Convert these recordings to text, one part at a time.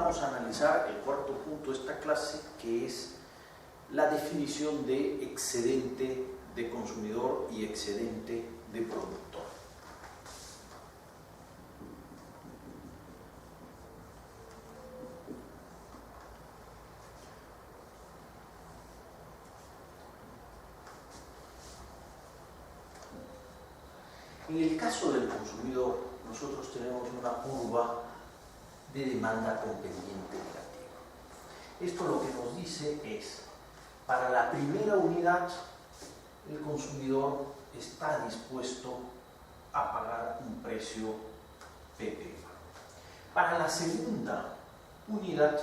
vamos a analizar el cuarto punto de esta clase, que es la definición de excedente de consumidor y excedente de productor. En el caso del consumidor, nosotros tenemos una curva de demanda con pendiente negativa. Esto lo que nos dice es, para la primera unidad, el consumidor está dispuesto a pagar un precio P'. Para la segunda unidad,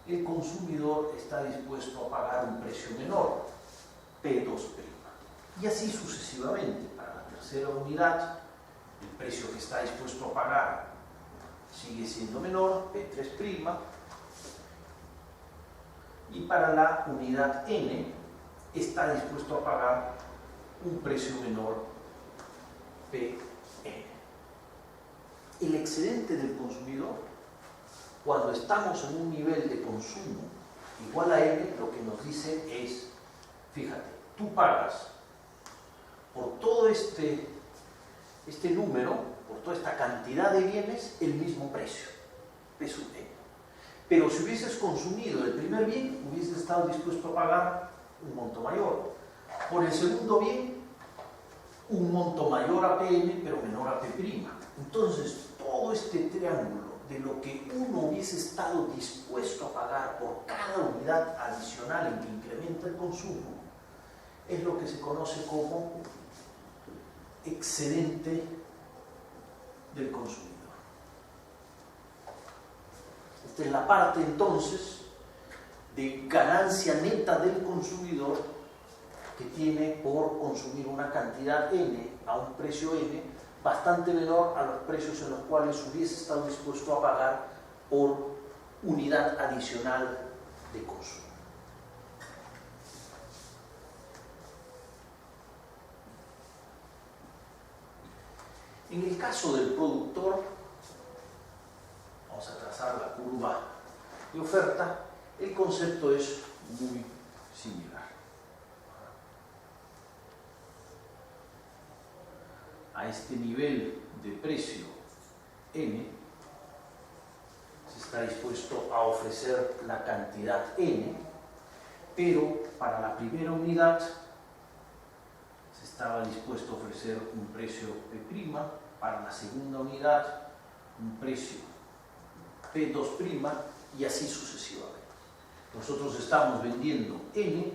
el consumidor está dispuesto a pagar un precio menor, P2'. Y así sucesivamente. Para la tercera unidad, el precio que está dispuesto a pagar sigue siendo menor, P3'. Y para la unidad N, está dispuesto a pagar un precio menor, Pn. El excedente del consumidor, cuando estamos en un nivel de consumo igual a N, lo que nos dice es, fíjate, tú pagas por todo este número, por toda esta cantidad de bienes, el mismo precio, P sub N. Pero si hubieses consumido el primer bien, hubieses estado dispuesto a pagar un monto mayor. Por el segundo bien, un monto mayor a Pn, pero menor a P'. Entonces, todo este triángulo de lo que uno hubiese estado dispuesto a pagar por cada unidad adicional en que incrementa el consumo, es lo que se conoce como excedente del consumidor. Esta es la parte entonces de ganancia neta del consumidor que tiene por consumir una cantidad N a un precio N bastante menor a los precios en los cuales hubiese estado dispuesto a pagar por unidad adicional de consumo. En el caso del productor, vamos a trazar la curva de oferta, el concepto es muy similar. A este nivel de precio N, se está dispuesto a ofrecer la cantidad N, pero para la primera unidad se estaba dispuesto a ofrecer un precio P', para la segunda unidad un precio P2', y así sucesivamente. Nosotros estamos vendiendo N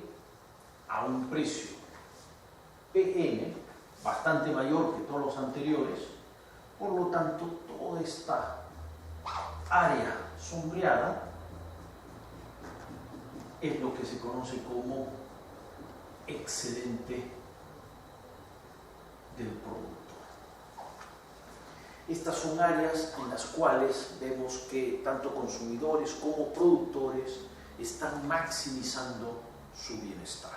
a un precio Pn bastante mayor que todos los anteriores, por lo tanto toda esta área sombreada es lo que se conoce como excedente del producto. Estas son áreas en las cuales vemos que tanto consumidores como productores están maximizando su bienestar.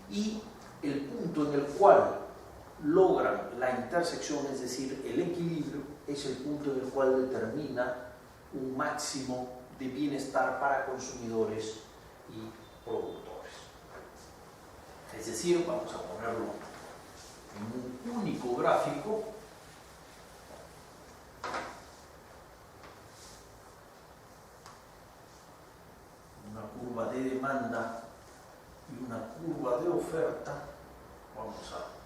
Y el punto en el cual logran la intersección, es decir, el equilibrio, es el punto en el cual determina un máximo de bienestar para consumidores y productores. Es decir, vamos a ponerlo en un único gráfico. Una curva de demanda y una curva de oferta. Vamos a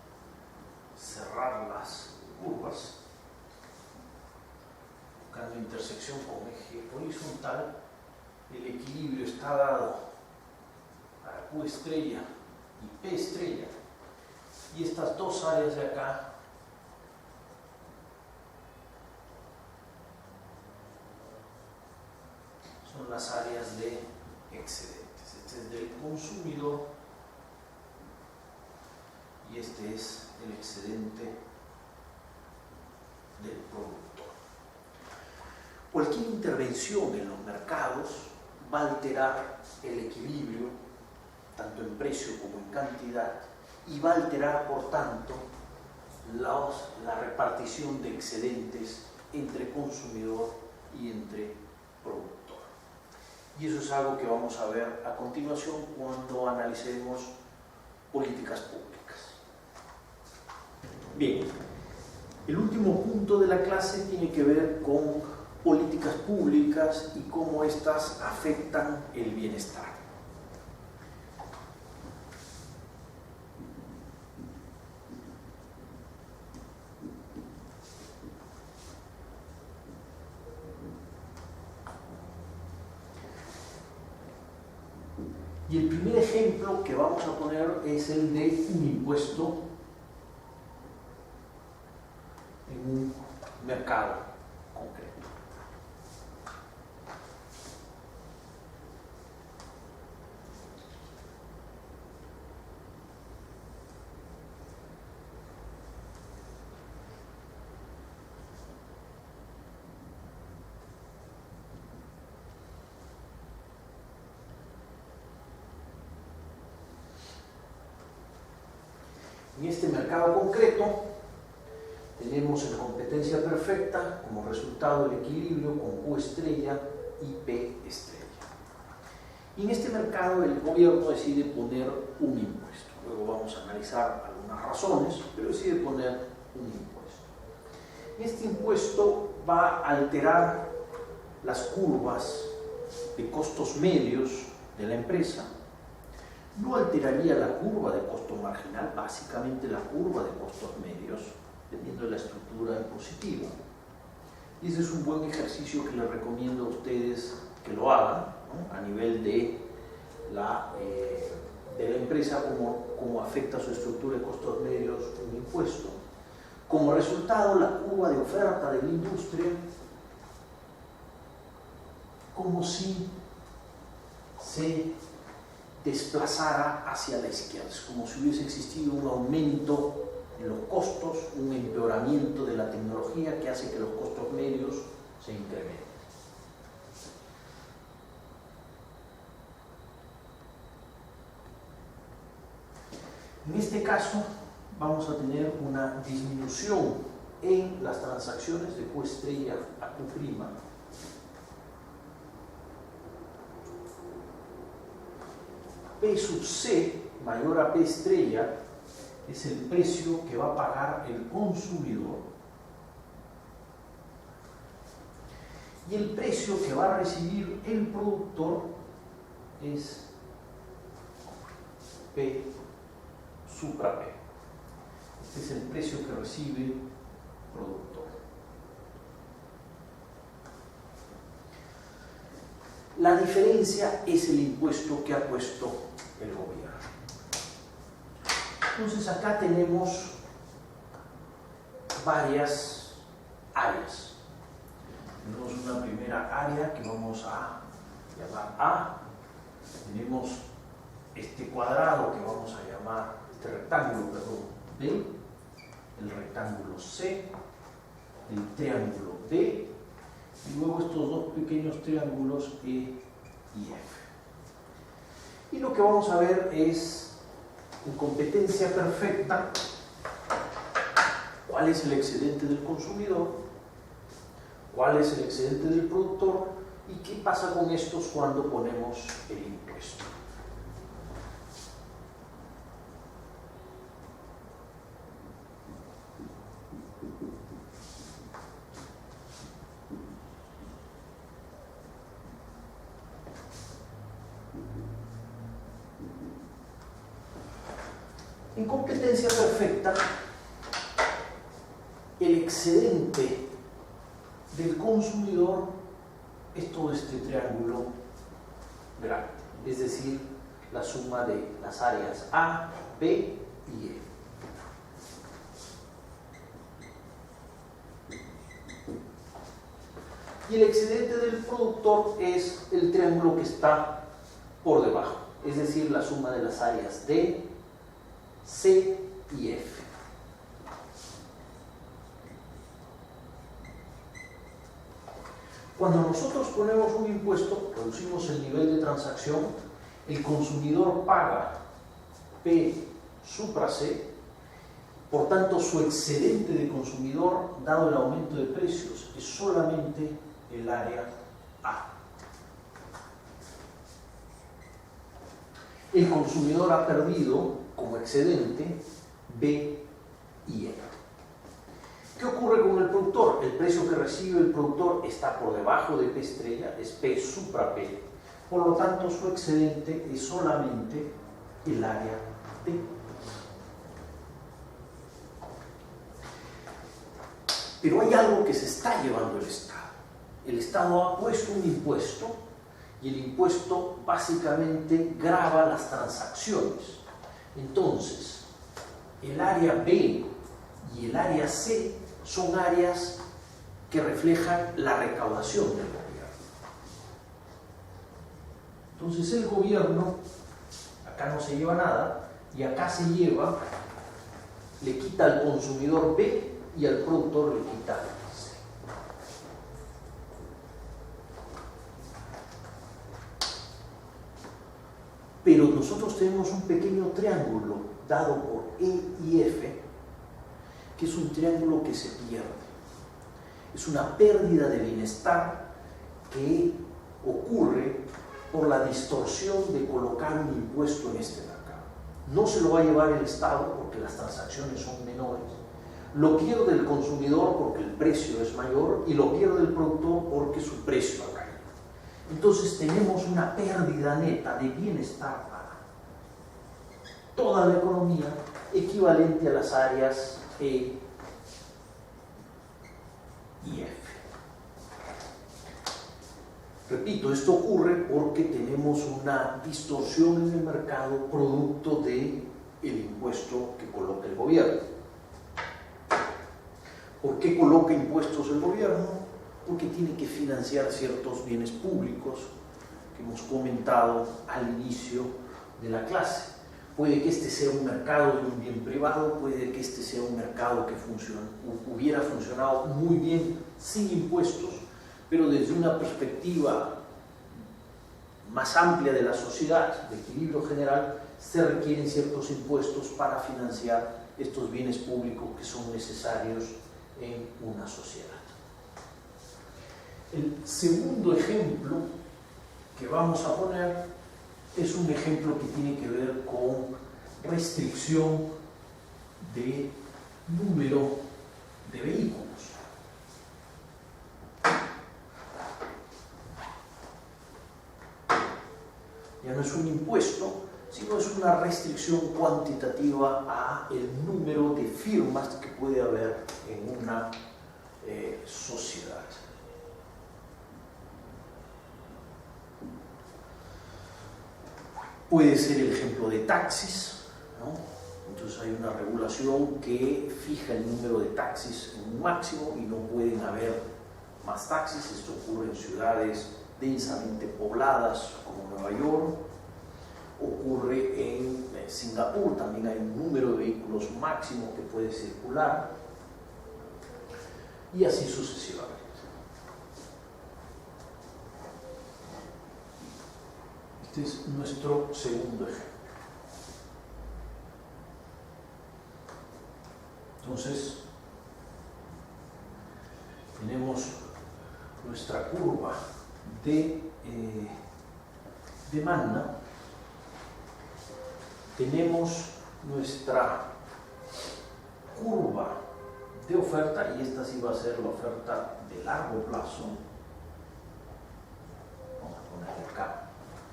cerrar las curvas buscando intersección con eje horizontal. El equilibrio está dado para Q estrella y P estrella, y estas dos áreas de acá son las áreas de excedentes. Este es del consumidor y este es el excedente del productor. Cualquier intervención en los mercados va a alterar el equilibrio, tanto en precio como en cantidad, y va a alterar, por tanto, la repartición de excedentes entre consumidor y entre productor. Y eso es algo que vamos a ver a continuación cuando analicemos políticas públicas. Bien, el último punto de la clase tiene que ver con políticas públicas y cómo éstas afectan el bienestar. Y el primer ejemplo que vamos a poner es el de un impuesto en un mercado concreto. En este mercado concreto tenemos en competencia perfecta como resultado el equilibrio con Q estrella y P estrella. Y en este mercado el gobierno decide poner un impuesto. Luego vamos a analizar algunas razones, pero decide poner un impuesto. Este impuesto va a alterar las curvas de costos medios de la empresa. No alteraría la curva de costo marginal, básicamente la curva de costos medios, dependiendo de la estructura impositiva. Y ese es un buen ejercicio que les recomiendo a ustedes que lo hagan, ¿no? A nivel de la empresa, cómo afecta su estructura de costos medios un impuesto. Como resultado, la curva de oferta de la industria, como si se desplazara hacia la izquierda. Es como si hubiese existido un aumento en los costos, un empeoramiento de la tecnología que hace que los costos medios se incrementen. En este caso vamos a tener una disminución en las transacciones de Q estrella a Q prima. P sub C mayor a P estrella es el precio que va a pagar el consumidor y el precio que va a recibir el productor es P supra P. Este es el precio que recibe el productor. La diferencia es el impuesto que ha puesto el gobierno. Entonces acá tenemos varias áreas. Tenemos una primera área que vamos a llamar A. Tenemos este cuadrado que vamos a llamar, este rectángulo, perdón, B. El rectángulo C. El triángulo D. Y luego estos dos pequeños triángulos E y F. Y lo que vamos a ver es, en competencia perfecta, cuál es el excedente del consumidor, cuál es el excedente del productor y qué pasa con estos cuando ponemos el impuesto. En competencia perfecta, el excedente del consumidor es todo este triángulo grande, es decir, la suma de las áreas A, B y E. Y el excedente del productor es el triángulo que está por debajo, es decir, la suma de las áreas D, C y F. Cuando nosotros ponemos un impuesto, reducimos el nivel de transacción, el consumidor paga P supra C Por tanto, su excedente de consumidor, dado el aumento de precios, es solamente el área A. El consumidor ha perdido como excedente B y E. ¿Qué ocurre con el productor? El precio que recibe el productor está por debajo de P estrella, es P supra P. Por lo tanto, su excedente es solamente el área D. Pero hay algo que se está llevando el Estado. El Estado ha puesto un impuesto y el impuesto básicamente grava las transacciones. Entonces, el área B y el área C son áreas que reflejan la recaudación del gobierno. Entonces el gobierno, acá no se lleva nada, y acá se lleva, le quita al consumidor B y al productor le quita C. Pero nosotros tenemos un pequeño triángulo dado por E y F, que es un triángulo que se pierde. Es una pérdida de bienestar que ocurre por la distorsión de colocar un impuesto en este mercado. No se lo va a llevar el Estado porque las transacciones son menores, lo pierde el consumidor porque el precio es mayor y lo pierde el productor porque su precio ha caído. Entonces tenemos una pérdida neta de bienestar para toda la economía equivalente a las áreas E y F. Repito, esto ocurre porque tenemos una distorsión en el mercado producto del impuesto que coloca el gobierno. ¿Por qué coloca impuestos el gobierno? Porque tiene que financiar ciertos bienes públicos que hemos comentado al inicio de la clase. Puede que este sea un mercado de un bien privado, puede que este sea un mercado que hubiera funcionado muy bien sin impuestos, pero desde una perspectiva más amplia de la sociedad, de equilibrio general, se requieren ciertos impuestos para financiar estos bienes públicos que son necesarios en una sociedad. El segundo ejemplo que vamos a poner es un ejemplo que tiene que ver con restricción de número de vehículos. Ya no es un impuesto, sino es una restricción cuantitativa a el número de firmas que puede haber en una sociedad. Puede ser el ejemplo de taxis, ¿no? Entonces hay una regulación que fija el número de taxis en un máximo y no pueden haber más taxis. Esto ocurre en ciudades densamente pobladas como Nueva York, ocurre en Singapur, también hay un número de vehículos máximo que puede circular y así sucesivamente. Este es nuestro segundo ejemplo. Entonces, tenemos nuestra curva de demanda, tenemos nuestra curva de oferta, y esta sí va a ser la oferta de largo plazo. Vamos a ponerle acá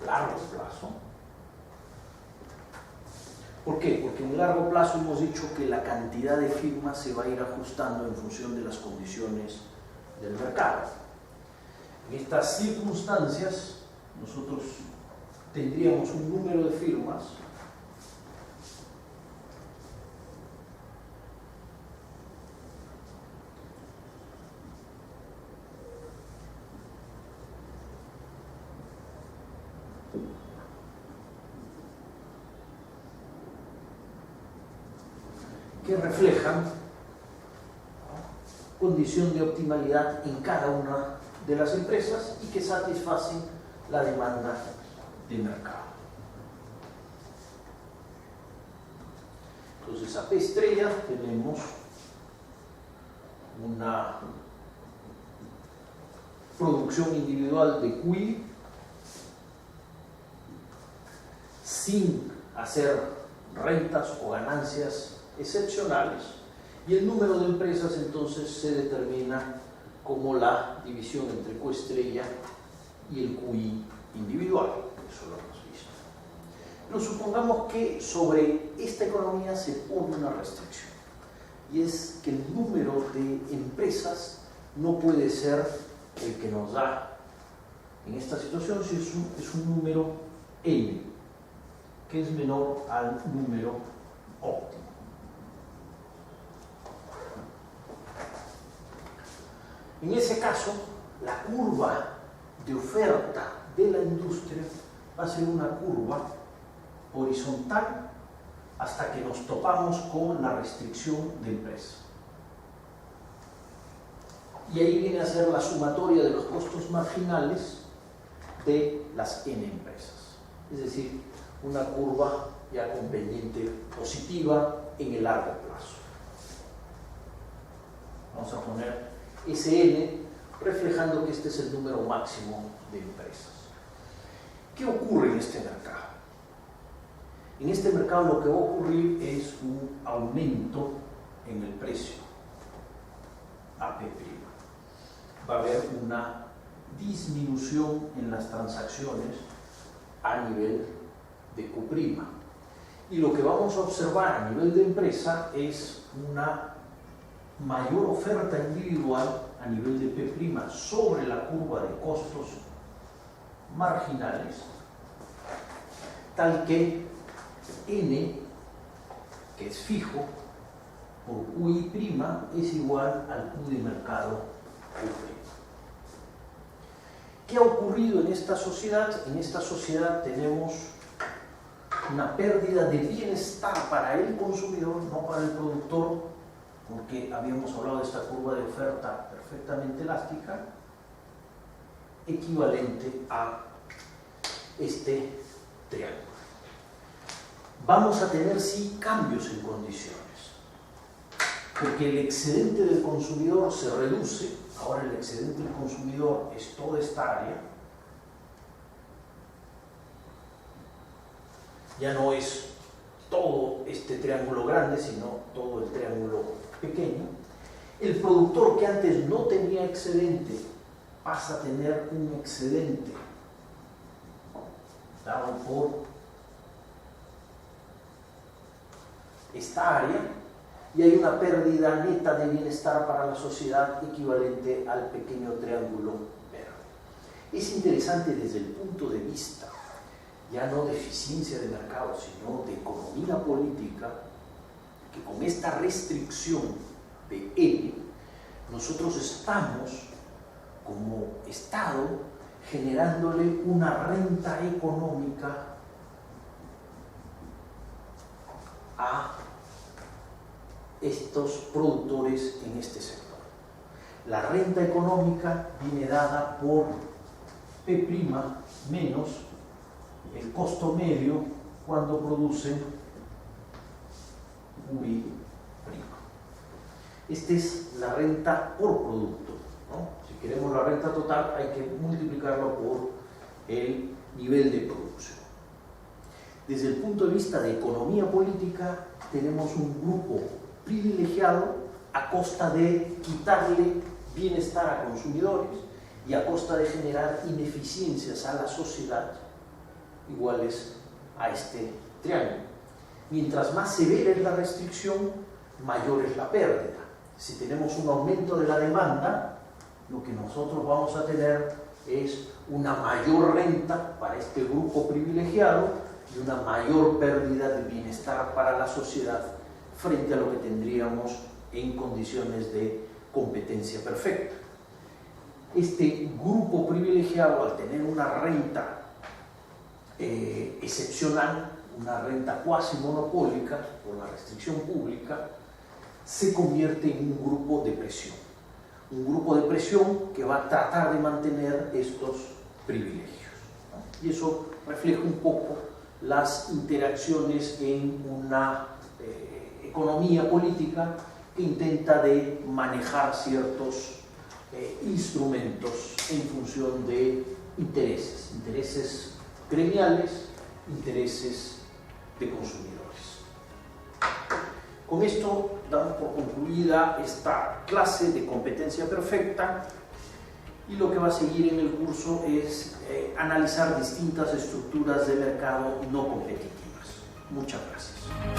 largo plazo. ¿Por qué? Porque en largo plazo hemos dicho que la cantidad de firmas se va a ir ajustando en función de las condiciones del mercado. En estas circunstancias, nosotros tendríamos un número de firmas que reflejan condición de optimalidad en cada una de las empresas y que satisfacen la demanda de mercado. Entonces empresa P estrella tenemos una producción individual de QI sin hacer rentas o ganancias excepcionales, y el número de empresas entonces se determina como la división entre Q estrella y el QI individual. Eso lo hemos visto. Pero supongamos que sobre esta economía se pone una restricción, y es que el número de empresas no puede ser el que nos da en esta situación si es un número n, que es menor al número óptimo. En ese caso, la curva de oferta de la industria va a ser una curva horizontal hasta que nos topamos con la restricción de empresas. Y ahí viene a ser la sumatoria de los costos marginales de las n empresas. Es decir, una curva ya con pendiente positiva en el largo plazo. Vamos a poner Sn reflejando que este es el número máximo de empresas. ¿Qué ocurre en este mercado? En este mercado lo que va a ocurrir es un aumento en el precio AP'. Va a haber una disminución en las transacciones a nivel de Q'. Y lo que vamos a observar a nivel de empresa es una mayor oferta individual a nivel de P' sobre la curva de costos marginales, tal que N, que es fijo, por QI' es igual al Q de mercado Q'. ¿Qué ha ocurrido en esta sociedad? En esta sociedad tenemos una pérdida de bienestar para el consumidor, no para el productor, porque habíamos hablado de esta curva de oferta perfectamente elástica, equivalente a este triángulo. Vamos a tener sí cambios en condiciones, porque el excedente del consumidor se reduce. Ahora el excedente del consumidor es toda esta área, ya no es todo este triángulo grande, sino todo el triángulo pequeño. El productor que antes no tenía excedente pasa a tener un excedente dado por esta área, y hay una pérdida neta de bienestar para la sociedad equivalente al pequeño triángulo verde. Es interesante desde el punto de vista ya no de eficiencia de mercado, sino de economía política, que con esta restricción de N, nosotros estamos como Estado generándole una renta económica a estos productores en este sector. La renta económica viene dada por P' menos el costo medio cuando producen QI'. Esta es la renta por producto, ¿no? Si queremos la renta total hay que multiplicarlo por el nivel de producción. Desde el punto de vista de economía política tenemos un grupo privilegiado a costa de quitarle bienestar a consumidores y a costa de generar ineficiencias a la sociedad iguales a este triángulo. Mientras más severa es la restricción, mayor es la pérdida. Si tenemos un aumento de la demanda, lo que nosotros vamos a tener es una mayor renta para este grupo privilegiado y una mayor pérdida de bienestar para la sociedad frente a lo que tendríamos en condiciones de competencia perfecta. Este grupo privilegiado, al tener una renta excepcional, una renta cuasi monopólica por la restricción pública, se convierte en un grupo de presión. Un grupo de presión que va a tratar de mantener estos privilegios, ¿no? Y eso refleja un poco las interacciones en una economía política que intenta de manejar ciertos instrumentos en función de intereses gremiales, intereses de consumidores. Con esto damos por concluida esta clase de competencia perfecta y lo que va a seguir en el curso es analizar distintas estructuras de mercado no competitivas. Muchas gracias.